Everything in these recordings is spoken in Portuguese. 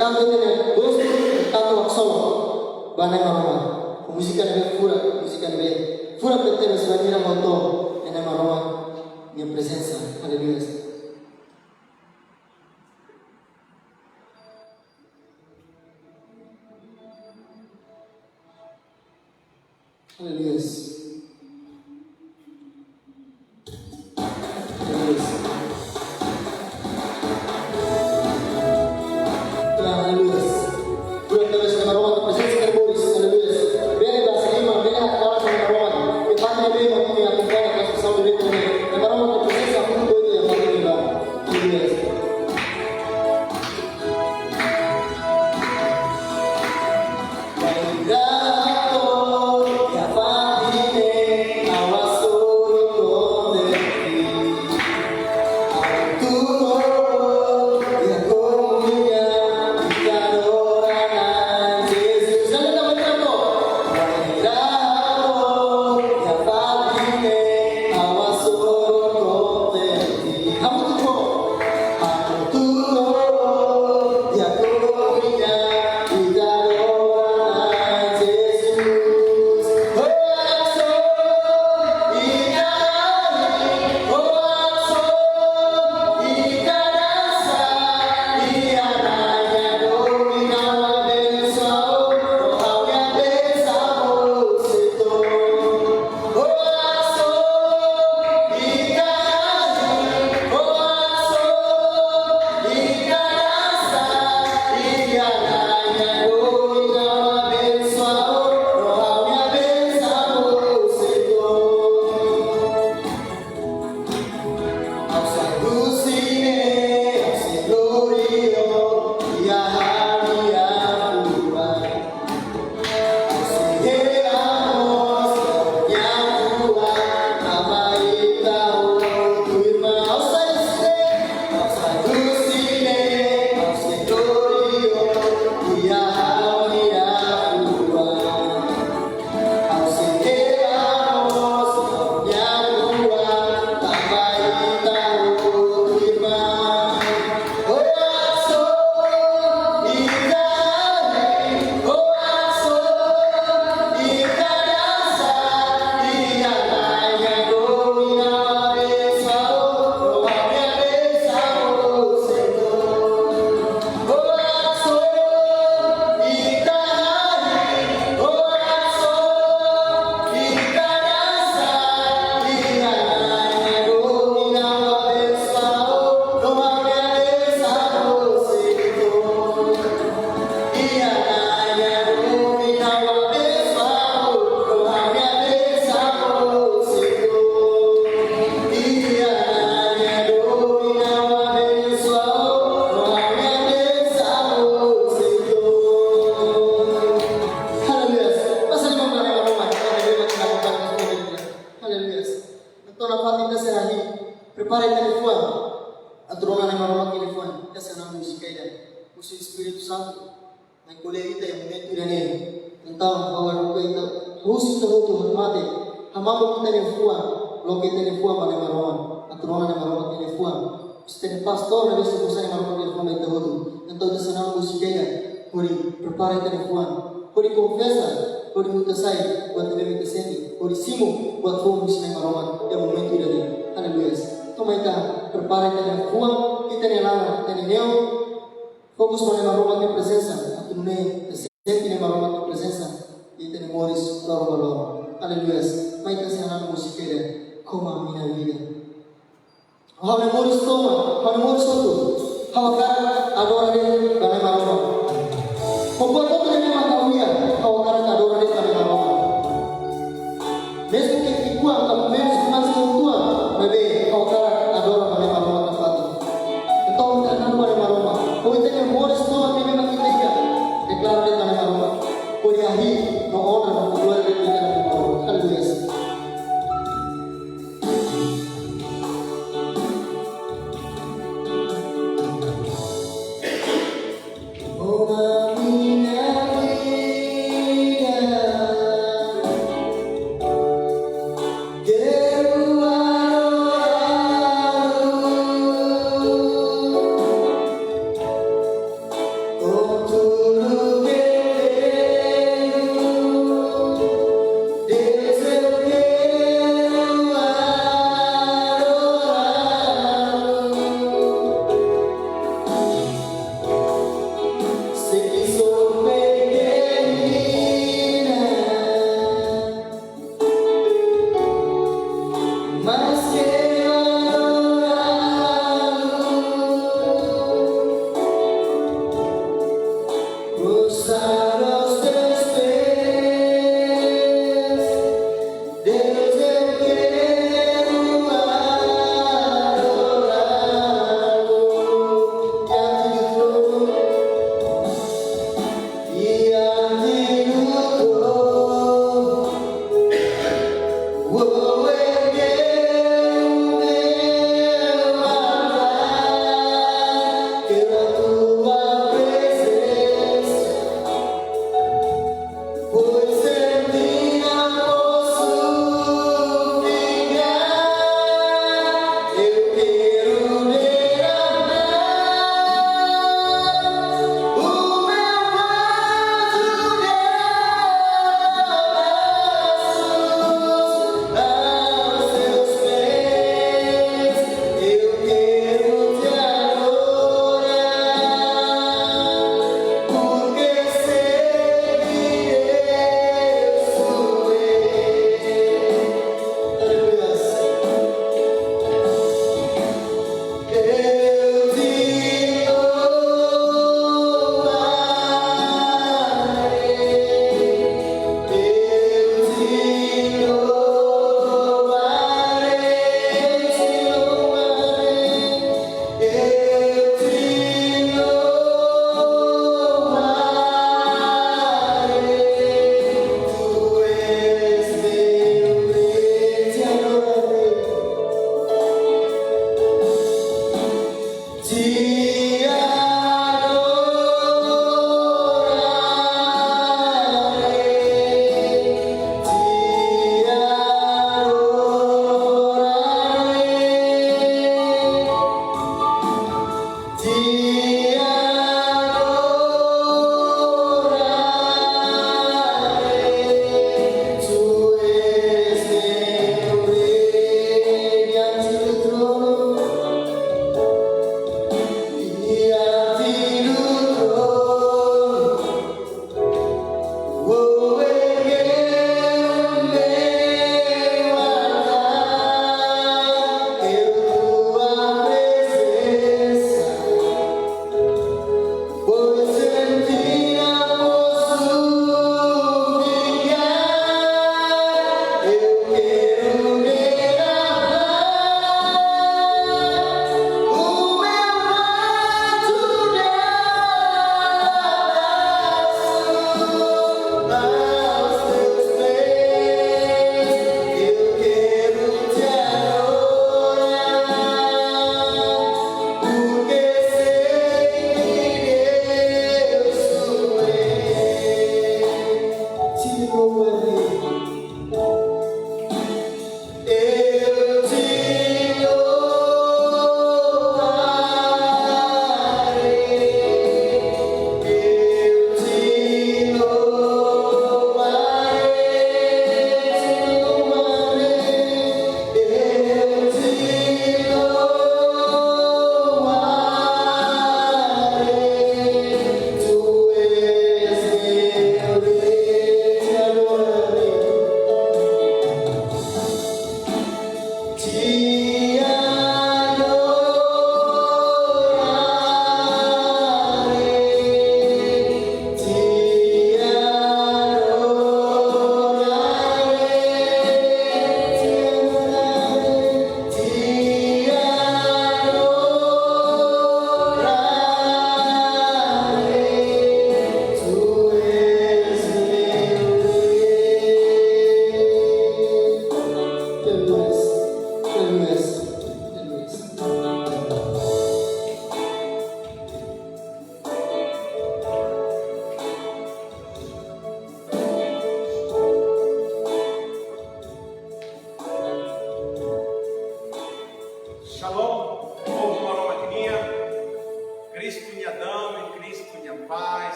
tanto tiene gusto, tanto waksawa. Banay maroma. Musika na fura, musika na fura pete sa vanira moto na maroma. Minha presença. Aleluia. Aleluia.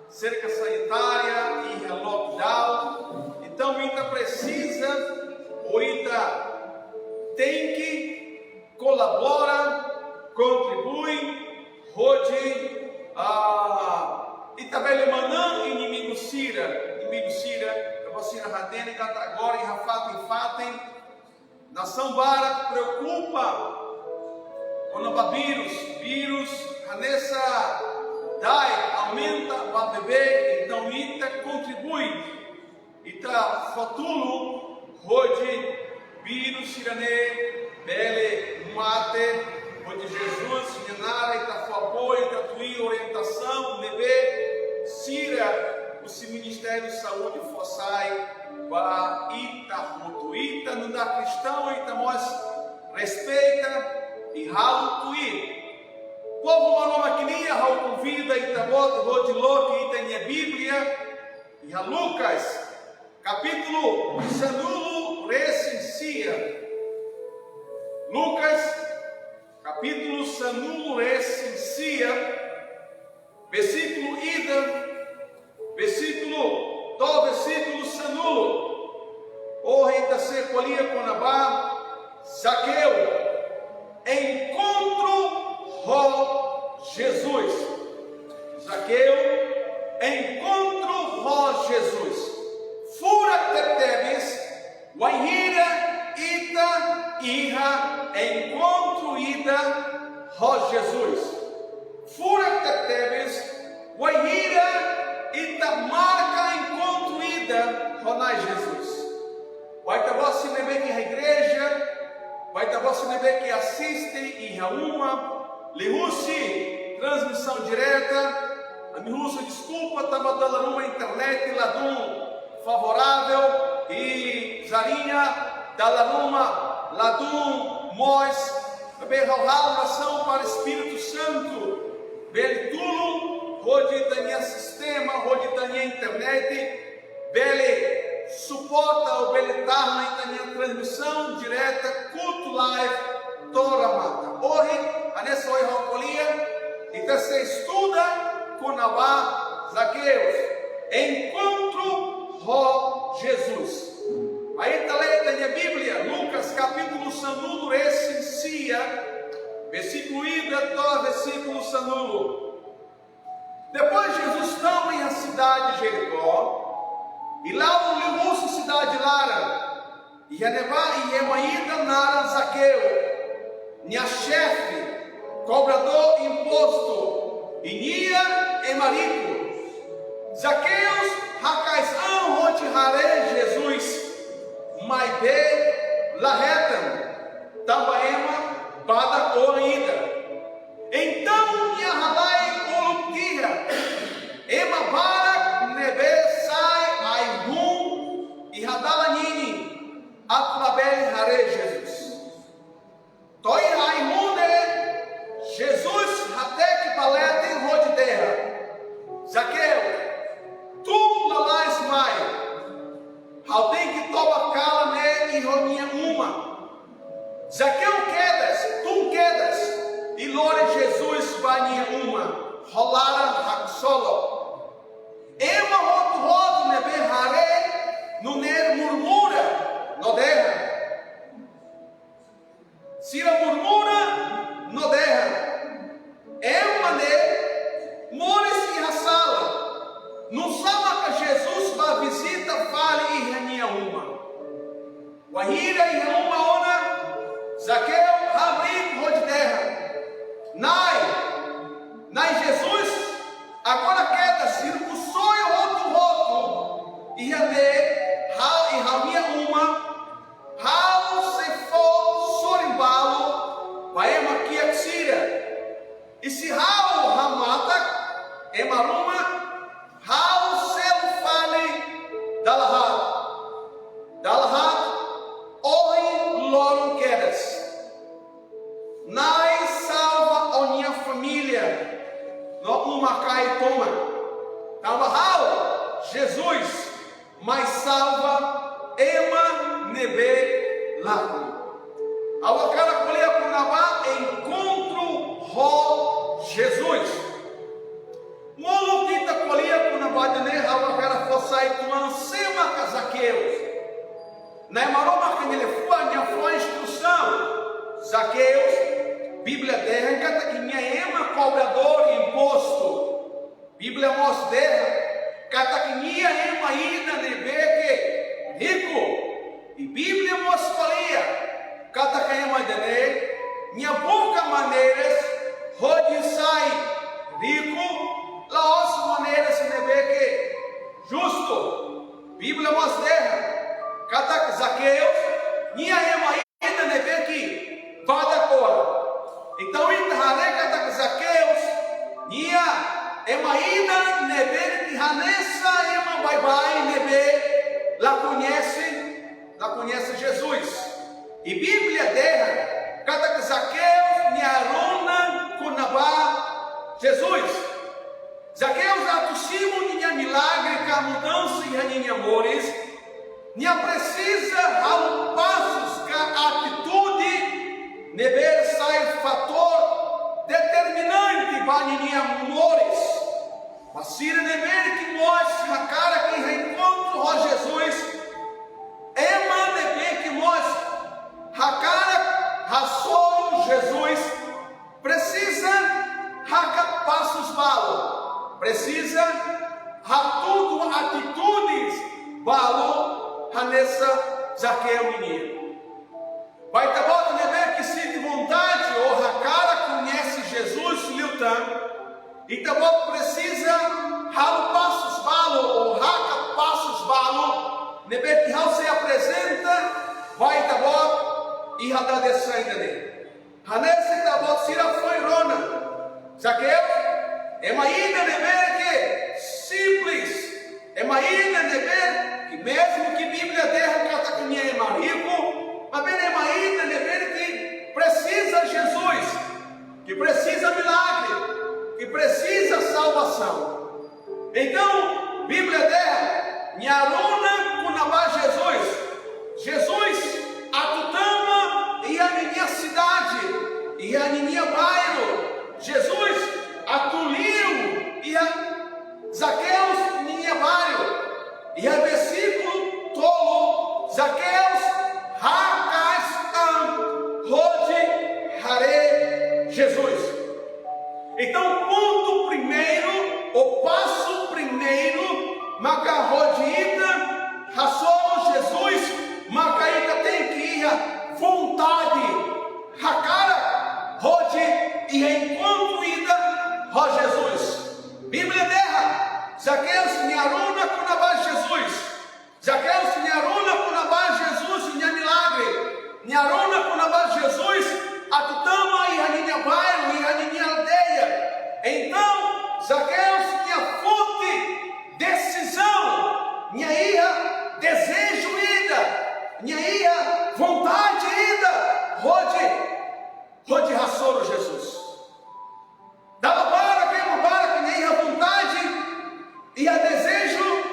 cerca sanitária e lockdown. Então, Ita precisa, o Ita tem que colaborar, contribui, hoje, Ita bele manã inimigo Sira, você Radene, cata agora e Rafatem, nação Bara preocupa com o vírus, Hanessa dai, aumenta o bebê, então Ita contribui, Ita fotulo, hoje, vírus, Sirane, bele, mate, onde Jesus, Nara, Ita apoio, Ita tui, orientação, bebê, Sira, o Ministério de Saúde, Fossai, Ba, Ita, Mutu, Ita, não dá cristão, Ita, nós respeita e ralo tuí. Povo Maroma Quinia, Raul convida, Itabota, Rodiloque, Itania Bíblia, e a Lucas, capítulo Sanulo Recensia. Lucas, capítulo Sanulo Recensia, versículo Ida, versículo do versículo Sanulo, o rei da Secolia Conabá, Zaqueu, encontro Jesus. Zaqueu, encontro Jesus. Fura tetebes, Waihira ita iha, encontro ida Jesus. Fura tetebes, Waihira ita marca encontro ida Ronai Jesus. vai ter você nebe que a igreja, vai ter você nebe que assiste e uma, lihusi, transmissão direta, a miúcha desculpa, estava dando uma internet lá do favorável e Zarinha, dá uma lá do Mois, bem oração para o Espírito Santo, bem tudo, hoje da sistema, hoje da internet, bem suporta o bem estar na transmissão direta, culto live, toda mata. Hoje, a nessa hoje rocolia, então você estuda com Nabá, Zaqueus, encontro com Jesus. Aí está lendo na Bíblia, Lucas capítulo sanudo, essencia, versículo ida, todo versículo sanudo. Depois Jesus estava em a cidade de Jericó, e lá o levou-se a cidade de Lara, e Emaída Nara Zaqueu, minha chefe, cobrador imposto, e Nia e marido, Zaqueus, Racaisão, onde Hare Jesus, Maibe, Lahetam, Tabaema, Bada Oida. Então, Yahalai, Olutia, Emabara, Nebe, Sai, Aihum, e Hadalanini, Atlabel, Hare Jesus. Toi Aimunde, Jesus, Hatek, Paleta, em Rodideira. Zaqueu, tu lalais mai. Alguém que toba cala ne e roninha uma. Zaqueu quedas, tu quedas. E lore Jesus baninha uma. Rolara haxolo. Ema roto nebe hare. No ner murmura. No derra. Sira murmura. No derra. Ema ne. Mores e raçala. No sábado Jesus vai visita, fale e renia uma. Wahira e uma ona, Zaqueu, Rabri, Rodiderra. Nai Jesus, agora queda, circo sonho roto, e rene, e ramia uma, ralo se for sorimbalo, vai aqui a tira. E se ralo ramata, emaruma, How sel fale Dalahat, oi lorum quedas. Nai salva a minha família, no uma cai toma. How Jesus, mas salva ema nebe laco. Ao cara colher por Nabá, encontro ro Jesus. Molo kita kolia kuna badane hawa cara fossai tuan sema Zaqueus. Na maroma que ele foi instrução. Zaqueus, Bíblia derra cata que minha ema cobrador imposto. Bíblia mostra cata que minha ema ida nebeque rico. E Bíblia mostra cata que ema dene minha boca maneiras rode sai rico. Laos maneiras se deve que justo, Bíblia mostra, cada Zaqueus, minha ainda neve que vada cor. Então, intarre cada Zaqueus, minha ainda neve que Hanessa ema bye bye neve, lá conhece Jesus. E Bíblia derra, cada Zaqueus, minha arona kunabá Jesus. Zaqueus atucimo minha milagre, que a mudança e minha amores, minha precisa ao passos que a atitude never sai fator determinante para minha amores. Mas se never que mostre a cara que reencontro a Jesus, ema never que mostre a cara raçou Jesus, precisa raca passos valo. Precisa a tudo atitudes valor nessa Zaqueu menino. Vai ter bota never que sente vontade ou a cara conhece Jesus lutando. E também precisa ralo passos valor ou raca passos valor nebe que ao se apresenta, vai tabó e hada de saída dele. Hanesse tabó sira foi rona. Zaqueu, é uma ida nebe que simples, é uma ida nebe que mesmo que Bíblia derra cata que ninguém é marico, mas bem é uma ida nebe que precisa Jesus, que precisa milagre, que precisa salvação. Então, Bíblia derra, Nharuna Kunabá Jesus, atutama e a minha cidade, e a minha bairro, Jesus, atuliu e a Zaqueus, minha bairro, e a versículo tolo, Zaqueus, Rode, Hare, Jesus. Então, ponto primeiro, o passo primeiro, Macarrodita, Rassolo, Jesus, Macaíta tem que ir à vontade, Hakara, Rode, e enquanto ida, Ró Jesus. Bíblia derra, Zaqueus, Nharuna, Kunabá, Jesus. Zaqueus, Nharuna, Kunabá, Jesus, minha milagre. Nharuna, Kunabá, Jesus, atutama e a minha bairro e a minha aldeia. Então, Zaqueus, minha fonte, decisão, minha ia, desejo ida, minha ia, vontade ida, Rode Rassoro, Jesus. Dava para que nem a vontade e a desejo,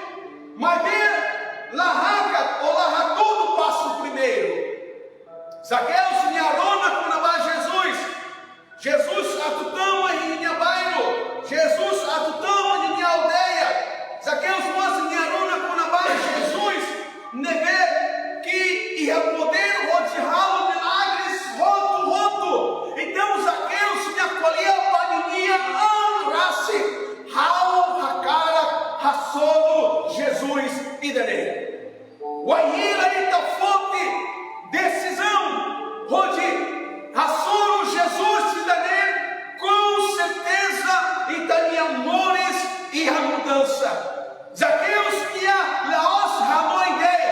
mas bem, larraca ou larra tudo passo primeiro. Zaqueus, Nharona, Kunabá, Jesus, atutama em minha bairro, Jesus, atutama em minha aldeia. Zaqueus, mas Nharona, Kunabá, Jesus, neve que ia poder rodeá-lo milagres, roto. Então Zaqueus me acolheu para minha honrasse, Raul, Hakara, Rassolo, Jesus e Dene. O Aira está fonte, decisão, Rode, Rassolo, Jesus e Dene, com certeza, e tem amores e a mudança. Zaqueus, minha Laos, Ramon, ideia.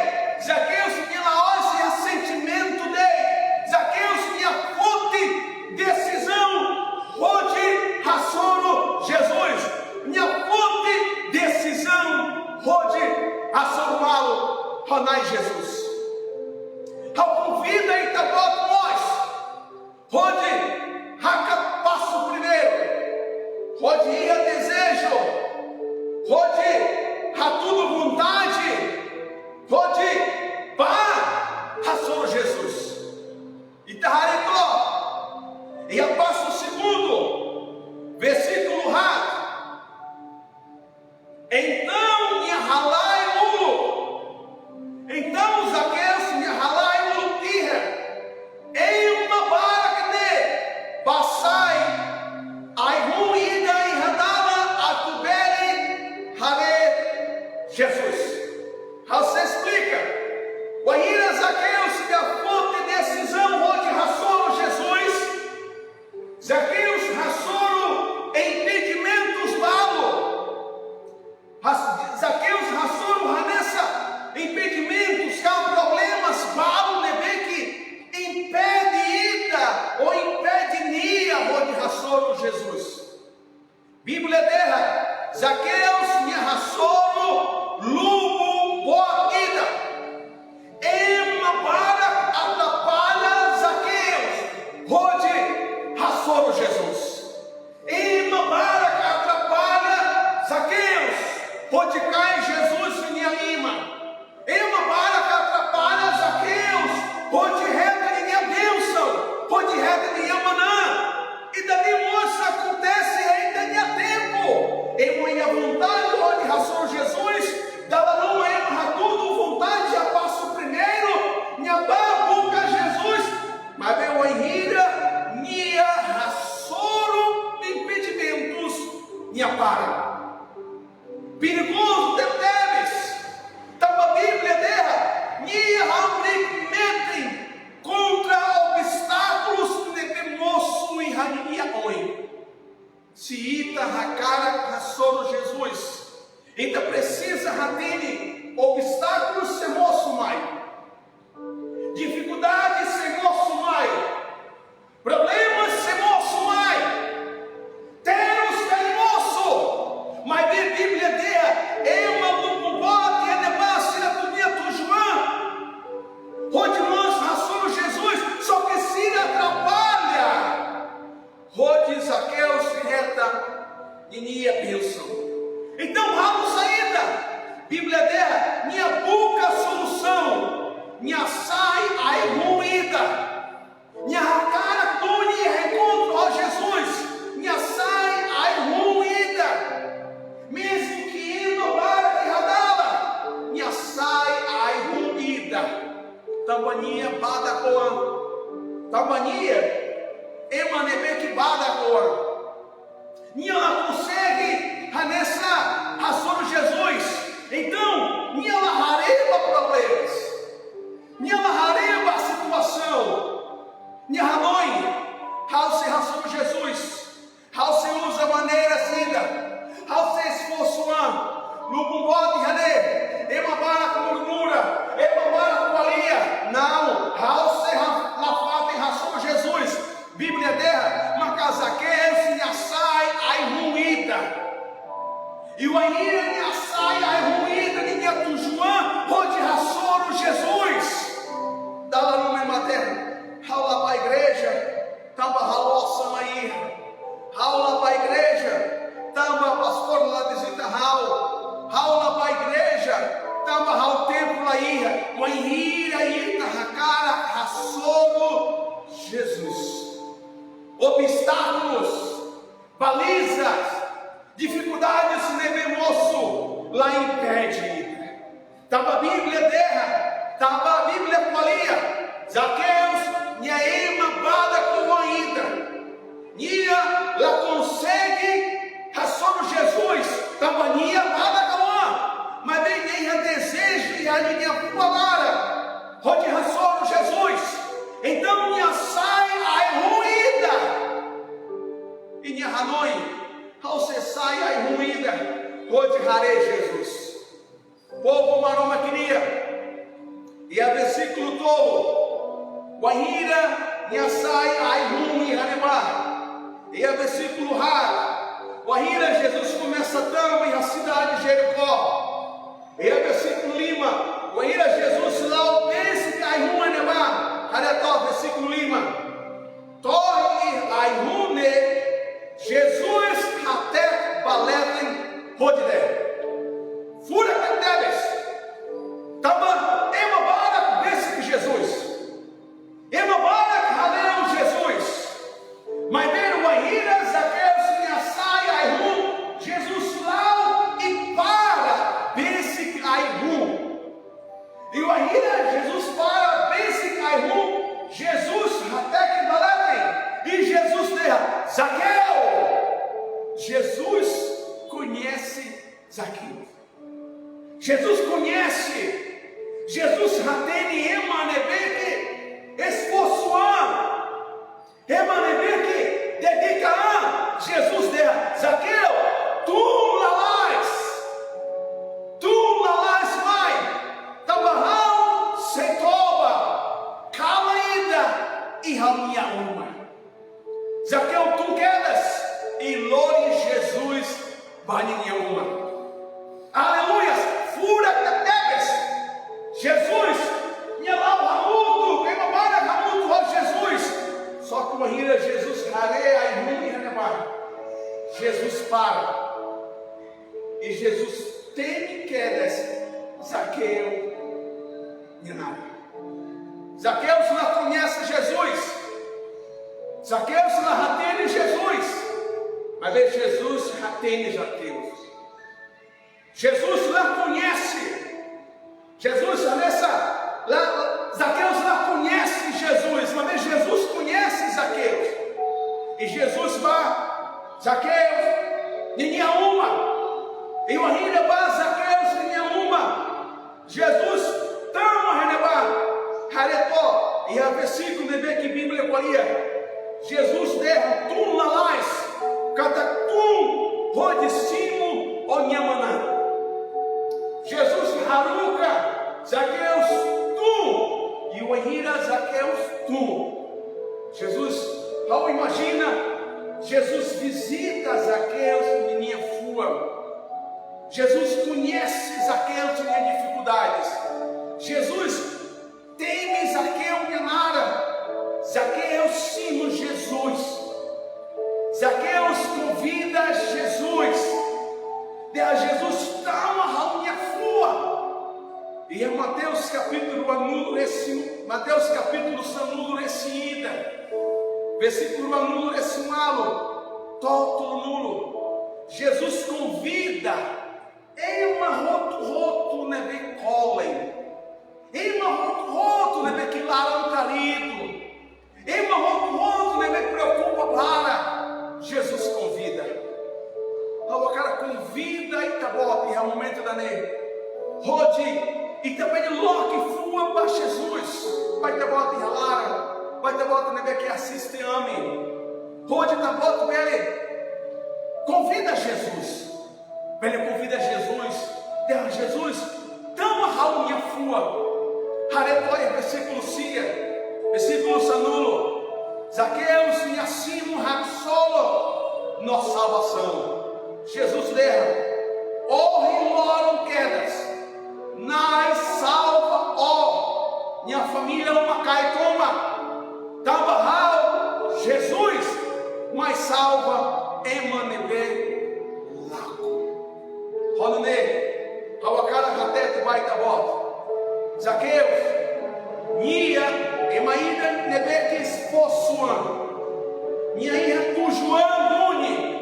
dificuldades se moço mai, problemas se moço mai, terus tem moço, mas a Bíblia diz, ema não pode é debaixo da bonita João, onde nós raçamos Jesus, só que se atrapalha, onde Zaqueu se reta, ninguém pensam. Então, vamos saída. Bíblia diz, minha boca solução, minha sai ai ruída, minha cara tune encontro a Jesus, minha sai ai ruída, mesmo que indo para de radala, minha sai ai ruída, tambania bada coan, tambania emanebe que bada coan, minha não consegue nessa ração Jesus. Então, minha larreba problemas, minha larreba situação, minha hanoi, how se ração Jesus, how se usa maneira ainda, how se esforçam, no bumbó de rane, ema bara com murmura, ema bara com alia, não, how se lafata em ração Jesus, Bíblia dela, uma casaqueira se assai ai ruída. E o ainda me assai a ruína de minha tujuã, onde raçou Jesus. Dá lá no meu materno, raula para a igreja, tamba raloça aí, raula para a igreja, tamba pastor lá visita raula para a igreja, tamba rau templo aí, o ainda aí na cara raçou Jesus. Obstáculos, balizas, dificuldades moço lá impede. Tava a Bíblia terra, tava a Bíblia qualia. Zaqueus, minha ema bada com ainda. Nia lá consegue ração Jesus. Tava nia bada com a. Mas bem nem desejo e a minha palavra. Onde ração Jesus. Então minha sai ai ruída. E minha hanoi. Ao cessar a ruína, pode rarei Jesus. Povo maroma queria. E a versículo todo. Guahira, Nhasai, Aihum e Hanemar. E a versículo raro. Guahira, Jesus começa também a cidade de Jericó. E a versículo lima. Guahira, Jesus lá o desse Aihum e Hanemar. Haretó, versículo lima. Torre Aihum Jesus até baletem rodilé. Fura que deves. Tava emabara desse Jesus. Emabara caleu Jesus. Mas ver o ainda Zaqueu se assai aihu. Jesus lá e para desse aihu. E o ainda Jesus para desse aihu. Jesus até que baletem. E Jesus derra Zaqueu. Jesus conhece Zaqueu. Jesus conhece. Jesus ratene emanebeque esforçoan. Emanebeque dedica. Jesus derra Zaqueu. Tu lalás vai. Tabarral seitoba. Calaída e raminha uma. Zaqueu, tu quedas, e lore Jesus, baninha uma. Aleluia, fura catebes. Jesus, minha lau ramudo, quem babara ramudo, ó Jesus. Só que uma ira, Jesus, rareia, e muito Jesus para. E Jesus tem quedas, Zaqueu, minha nave. Zaqueu não conhece Jesus. Zaqueu se não ratene Jesus, mas Jesus ratene Zaqueu. Jesus não conhece, Jesus nessa, Zaqueu não conhece Jesus, mas Jesus conhece Zaqueu. E Jesus vai, Zaqueu, ninguém uma, e o ainda vai Zaqueu, ninguém uma. Jesus tamo reneba, haretó, e a versículo de ver que Bíblia qualia. Jesus derra tum lalás, cada tum rodicimo o nhamaná. Jesus haruca, Zaqueus tum, e o Ahira Zaqueus tu. Jesus, ao imagina, Jesus visita Zaqueus menina fua. Jesus conhece Zaqueus tinha dificuldades. Jesus teme Zaqueu minha nara. Zaqueus sim Jesus. Zaqueus convida Jesus. Jesus tama a minha fua. E em Mateus capítulo anulo esse Mateus capítulo sanulo esse ida. Versículo anulo esse malo. Tótulo nulo. Jesus convida em uma roto nebe colem. Em uma roto nebe que laram carido. Em uma roto nebe preocupa para. Jesus convida. O cara convida e tabote é o momento da nele. Rode e também logo fua para Jesus. Vai tabote e ralara. Vai tabote nebe que assiste ame. Rode tabote ele. Convida Jesus. Ele convida Jesus. Deus Jesus. Tama a minha fua. Haretóia versículo cia. Versículo sanulo. Zaqueus e acimo solo. Nossa salvação. Jesus derra, moram quedas, nas salva, minha família uma cai toma, tabarral, Jesus, mas salva, emanebe, lago, Rodney, Hawakara Hatete vai tabot, Zaqueus, Nia, Emaída, Nebeques, Possuan, minha irmã Tujuan, Nuni,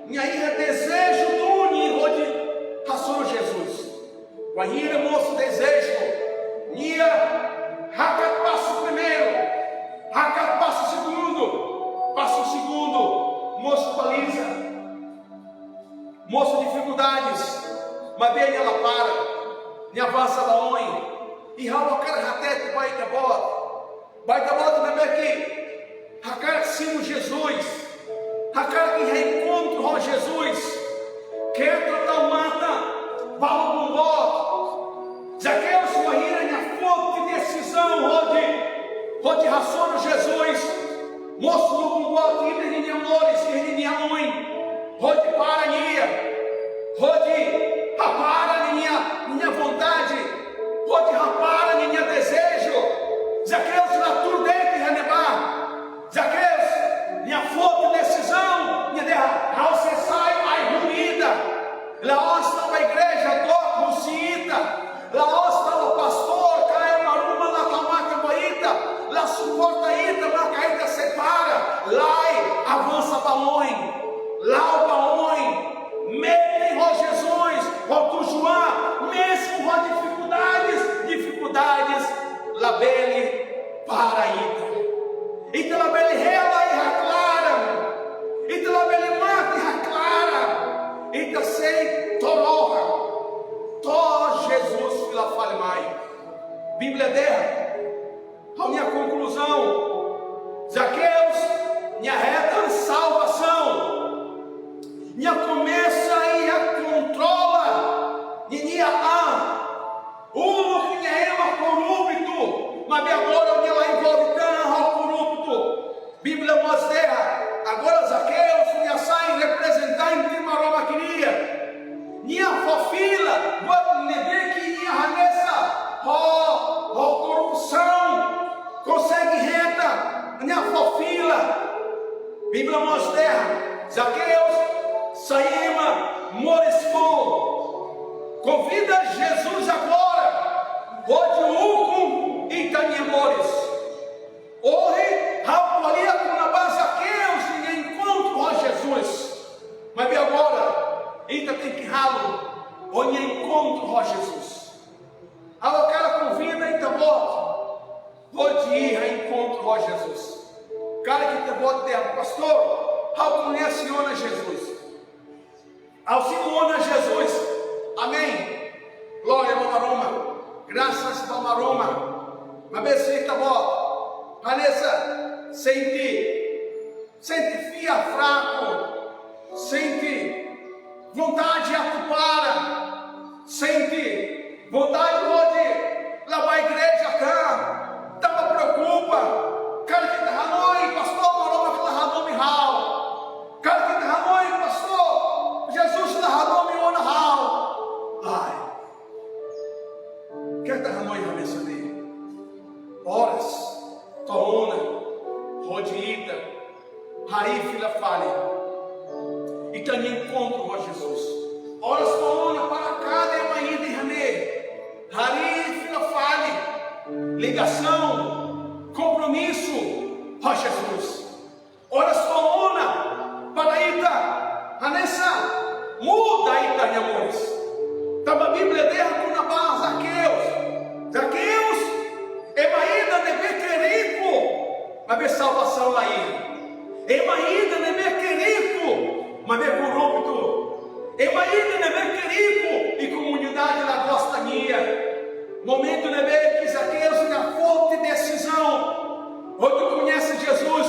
minha irmã desejo do Uni, passou Jesus. Guahira, moço, desejo. Nia, Hakat passo primeiro. Hakat passo segundo. Passo segundo. Moço, baliza. Moço, dificuldades. Mas bem ela para. Me avança da onde. E Hawakar Hatete, vai da bota. Vai da bota também aqui. Hakat sim Jesus. Aquela que reencontra com Jesus, quer tratar mata, Paulo Bumbó, Zaqueus, Guahira, minha foto de decisão, Rode raçono Jesus, moço do Bumbó, que minha amores, que minha mãe, Rode para Rode rapara minha vontade, Rode rapara minha desejo, Zaqueus, na tur dentro, Renebar, Zaqueus, minha foto de decisão, minha terra, ao cessar a ruída, lá está a igreja, toco, ciita, lá está o pastor, cai maruma, lá tamata, baíta, lá suporta ita, lá caída separa, lá avança balões, lá o balões, metem ó Jesus, ó Tujuá, mesmo ó dificuldades, labele para ita. Então la belle rela e reclara. Então la belle mata e reclara. Então sei toroha. To Jesus pela falmai. Bíblia derra. A minha conclusão. Zaqueus, minha reta salvação. Minha começa e a controla. Minha que é uma corrupto. Mas agora minha lá envolve Bíblia mostra, agora Zaqueus, minha sai representante de uma Roma queria, minha fofila, minha ranessa, corrupção, consegue reta, minha fofila, Bíblia mostra, Zaqueus, saíma, morisco, convida Jesus agora, pode e amores. Hoje, Rapalia com na base Zaqueus e encontro com Jesus. Mas bem agora, ainda tem que ralo, onde encontro com Jesus. A cara convida e bota, pode ir a encontro com Jesus. Cara que te bota dela, pastor, ao conhece Jesus. Ao Senhor Jesus, amém. Glória ao Roma, graças ao Roma. Mas bem se bota. Vanessa, sente fia fraco, sente vontade de ocupar, sente vontade de lavar a igreja cá, Solona, Rodiita, Hari Filafale. E também encontro com Jesus. Ora Solona para cada Emaída e Rané. Hari Filafale. Ligação, compromisso com Jesus. Ora Solona para Ita, Hanessa, muda Ita e amores. Estava a Bíblia dela com Nabá, Zaqueus, Emaída nebe querico, mas vê salvação lá aí. Emaída nebe querico, mas vê corrupto. Emaída nebe querico, e comunidade na costanha. Momento nebe que Zaqueus na forte decisão. Onde tu conhece Jesus,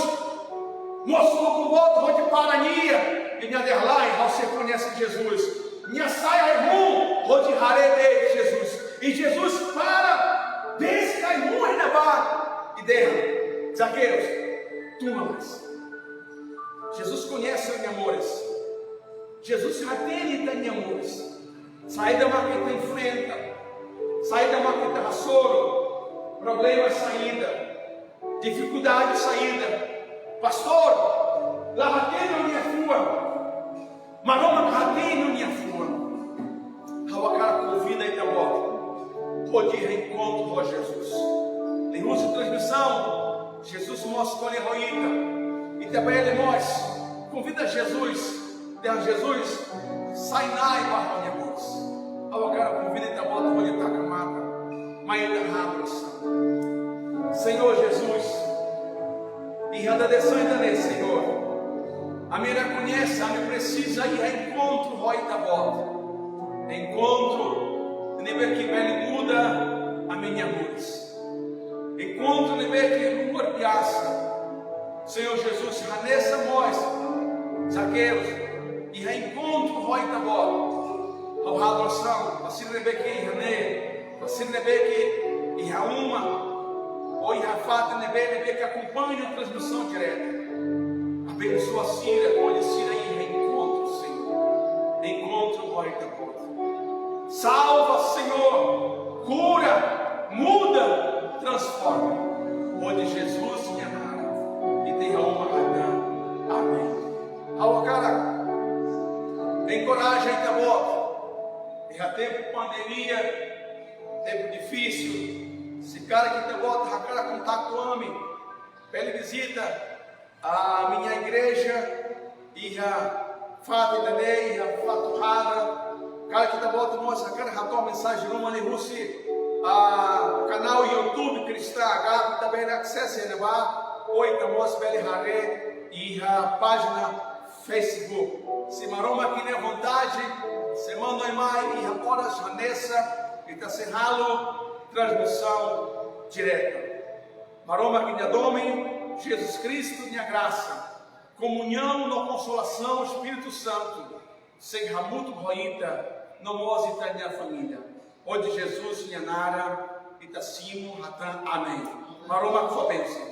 mostrou com o voto, onde parania, e minha derlai, você conhece Jesus. Minha saia é ruim, onde harei Jesus. E Jesus para, pesca e muito na barra e derra. Zaqueus, tu amas. Jesus conhece os amores. Jesus atende os amores. Sai da maqueta enfrenta. Sai da maqueta rassoro. Problema saída. Dificuldade saída. Pastor, lá batendo minha rua. Maroma batendo minha rua. Hawa cara convida e volta. Pode reencontro com Jesus. Em uso transmissão, Jesus mostra a heroína. E também ele mostra. Convida Jesus. Jesus, sai na e barra minha voz. Hawa cara convida e volta. Pode estar camada. Mas ainda Senhor Jesus. E agradeço ainda nesse Senhor. A minha conhece, a minha precisa ir reencontro com a volta. Encontro. Nível que ele muda a minha luz. Encontro nível que o corpo Senhor Jesus, nessa voz, Zaqueus, e reencontro vai da bola. Ao adoração, assim nível que René, assim nível que e Rauma, ou Rafata nível que acompanha a transmissão direta. Abençoa a Síria, olha Síria e reencontro, Senhor. Encontro vai da bola. Salva, Senhor, cura, muda, transforma. Onde Jesus me amara e tenha uma radã. Amém. Ao cara, encoraja a volta. Já tempo pandemia, tempo difícil. Esse cara que te volta, já cara contato ame. Ele visita a minha igreja e já faz da lei, já faz rara. Cara que está volta nossa, cara já toma mensagem no Mani Russi, a canal YouTube Cristã H, também acesse ele lá, ou então mostra Beli Haré e a página Facebook. Se maroma aqui na vontade, se manda em mais e agora Janessa e está cerrado transmissão direta. Maroma aqui na Dome, Jesus Cristo, minha graça, comunhão, na consolação, Espírito Santo, sem Ramuto Roita. No mose e minha família. Onde Jesus, minha nara, Itacimo, Ratan, amém. Maroma com a bênção.